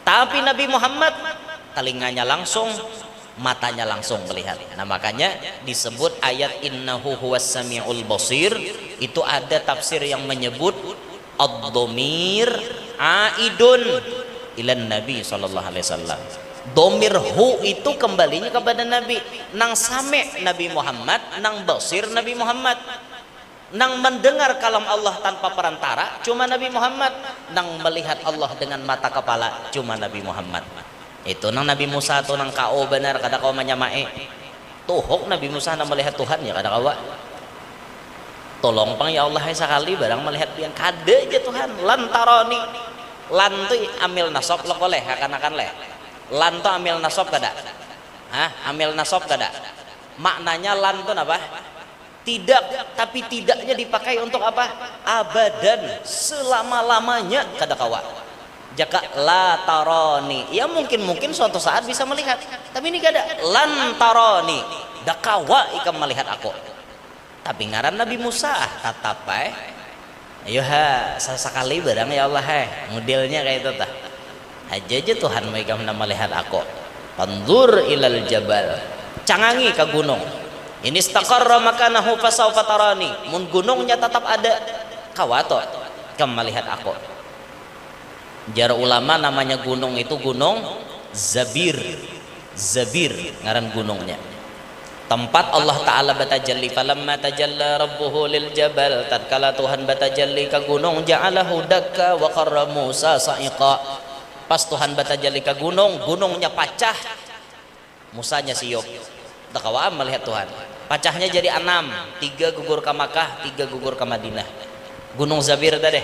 S1: Tapi Nabi Muhammad telinganya langsung, matanya langsung melihat. Nah makanya disebut ayat innahu huwas samiul basir, itu ada tafsir yang menyebut ad-dhamir aidun ilan Nabi sallallahu alaihi wasallam. Domir hu itu kembalinya kepada Nabi. Nang sami Nabi Muhammad, nang basir Nabi Muhammad, nang mendengar kalam Allah tanpa perantara cuma Nabi Muhammad, nang melihat Allah dengan mata kepala cuma Nabi Muhammad. Itu nang Nabi Musa tuh nang kau benar kada kau menyamai tuhok Nabi Musa nang melihat Tuhan ya kada kawa. Tolong pang ya Allah sekali barang melihat yang kada aja Tuhan. Lantaroni lan tu amil nasab lo boleh akan leh. Lan tu amil nasab kada? Hah? Amil nasab kada? Maknanya lan tu apa? Tidak, tapi tidaknya dipakai untuk apa? Abadan, selama-lamanya kada kawa. Jaka la taroni, ya mungkin suatu saat bisa melihat, tapi ini kada. Lan taroni, dakawa ikam melihat aku. Tapi ngaran Nabi Musa tatap ayo sesekali barang ya Allah modelnya kayak itu tah. Aja Tuhan mereka melihat aku. Pandur ilal jabal, cangangi ke gunung. Ini istaqarra makanahu fasawfa tarani. Mun gunungnya tetap ada kawato kamu melihat aku. Jar ulama namanya gunung itu gunung Zabir. Zabir ngaran gunungnya. Tempat Allah Ta'ala batajalli falamma tajalla rabbuhu lil jabal, tatkala Tuhan batajalli ke gunung ja'alahu dakka wa qarra Musa sa'iqa. Pas Tuhan batajalli ke gunung, gunungnya pacah, Musanya siup. Dakawaan melihat Tuhan. Pacahnya jadi 6, 3 gugur ke Makkah, 3 gugur ke Madinah. Gunung Zabir tadi.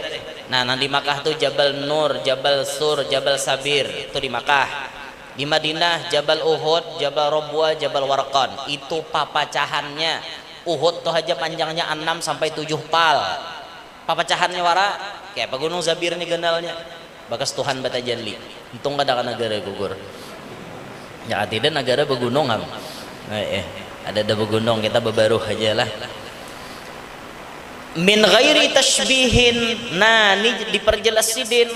S1: Nah, di Makkah tuh Jabal Nur, Jabal Sur, Jabal Sabir, itu di Makkah. Di Madinah Jabal Uhud, Jabal Robwa, Jabal Warqan. Itu papacahannya. Uhud tuh aja panjangnya 6 sampai 7 pal. Papacahannya wara kayak Gunung Zabir nih genalnya. Bakas Tuhan batajalli. Untung kada negara gugur. Ya tidak negara begunung am. Ada begunung kita bebaruh aja lah. Min ghairi tashbihin. Nah, ini diperjelas sidin.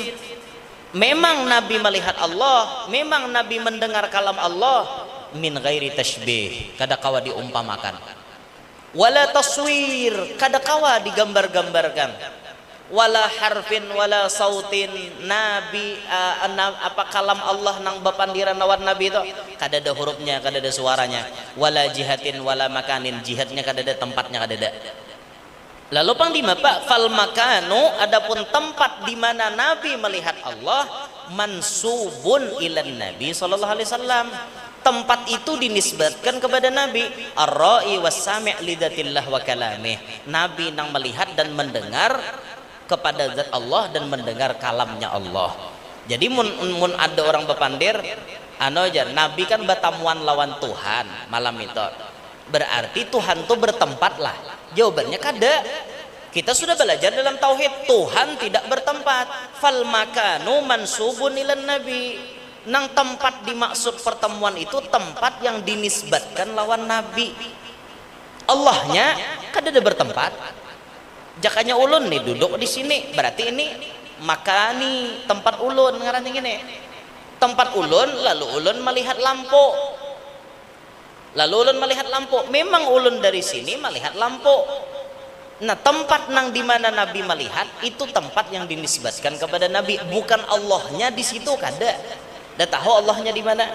S1: Memang Nabi melihat Allah, memang Nabi mendengar kalam Allah, min ghairi tashbih, kada kawa diumpamakan. Wala taswir, kada kawa digambar-gambarkan. Wala harfin wala sautin, Nabi apa kalam Allah nang bapandiran lawan Nabi itu kada ada hurufnya, kada ada suaranya. Wala jihatin wala makanin, jihadnya kada ada, tempatnya kada ada. Lalu pang di Pak fal makanu, adapun tempat di mana Nabi melihat Allah mansubun ilan Nabi sallallahu alaihi wasallam. Tempat itu dinisbatkan kepada Nabi. Ar-ra'i was-sami' lidatillah wa kalamih. Nabi nang melihat dan mendengar kepada zat Allah dan mendengar kalamnya Allah. Jadi mun ada orang bepandir aja Nabi kan bertamuan lawan Tuhan malam itu. Berarti Tuhan tuh bertempat lah. Jawabannya kada. Kita sudah belajar dalam tauhid, Tuhan tidak bertempat. Fal makanu mansubun ilan Nabi. Nang tempat dimaksud pertemuan itu tempat yang dinisbatkan lawan Nabi. Allahnya kada ada bertempat. Jakanya ulun nih duduk di sini, berarti ini makani tempat ulun ngaran gini. Tempat ulun, lalu ulun melihat lampu. Lalu ulun melihat lampu. Memang ulun dari sini melihat lampu. Nah, tempat nang di mana Nabi melihat itu tempat yang dinisbatkan kepada Nabi, bukan Allahnya di situ kada. Dah tahu Allahnya di mana.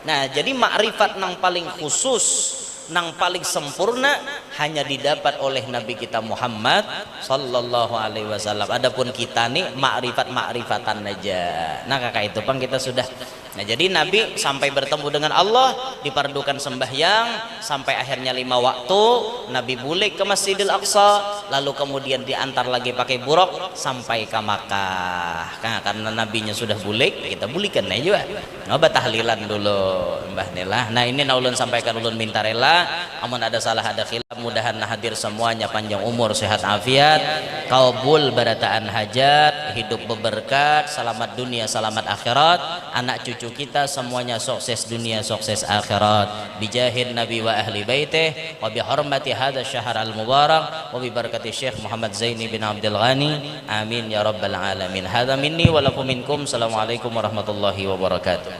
S1: Nah, jadi makrifat nang paling khusus, nang paling sempurna hanya didapat oleh Nabi kita Muhammad sallallahu alaihi wasallam. Adapun kita nih makrifatan aja. Nah, kakak itu pang kita sudah. Nah, jadi Nabi sampai bertemu dengan Allah diperdukan sembahyang sampai akhirnya 5 waktu. Nabi balik ke Masjidil Aqsa, lalu kemudian diantar lagi pakai buruk sampai ke Makkah. Nah, karena nabinya sudah bulik, kita bulikan aja. Ngoba tahlilan dulu Mbah Nela. Nah, ini ulun sampaikan, ulun minta rela. Amun ada salah ada khilaf, mudahan hadir semuanya panjang umur, sehat afiat, kabul barataan hajat, hidup beberkat, selamat dunia, selamat akhirat, anak cucu kita semuanya sukses dunia, sukses akhirat, bijahid Nabi wa ahli baitih, wa bihormati hadha syahr al-mubarak, wa bibarakati Syekh Muhammad Zaini bin Abdul Ghani, amin ya rabbal alamin. Hadha minni wa lakum minkum. Assalamualaikum warahmatullahi wabarakatuh.